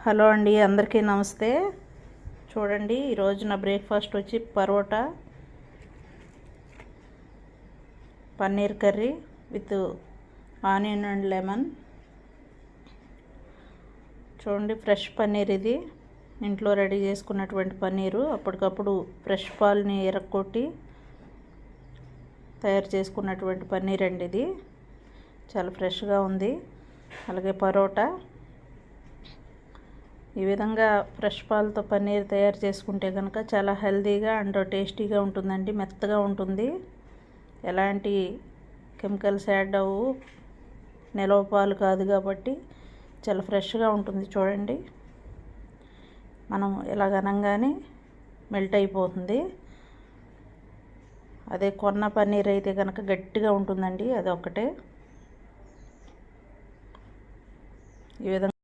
Hello అండి, అందరికీ నమస్తే. చూడండి, ఈరోజు నా బ్రేక్ఫాస్ట్ వచ్చి parotta, paneer curry with onion and lemon. చూడండి, ఫ్రెష్ పన్నీర్ ఇది. ఇంట్లో రెడీ చేసుకున్నటువంటి పన్నీరు. అప్పటికప్పుడు ఫ్రెష్ పాలని ఎరక్కొట్టి తయారు చేసుకున్నటువంటి పన్నీర్ అండి ఇది. చాలా ఫ్రెష్గా ఉంది. అలాగే పరోటా. ఈ విధంగా ఫ్రెష్ పాలతో పన్నీర్ తయారు చేసుకుంటే కనుక చాలా హెల్తీగా అండ్ టేస్టీగా ఉంటుందండి. మెత్తగా ఉంటుంది. ఎలాంటి కెమికల్స్ యాడ్ అవ్వు. నిలవ పాలు కాదు కాబట్టి చాలా ఫ్రెష్గా ఉంటుంది. చూడండి, మనం ఎలాగనగానే మెల్ట్ అయిపోతుంది. అదే కొన్న పన్నీర్ అయితే కనుక గట్టిగా ఉంటుందండి. అదొక్కటే. ఈ విధంగా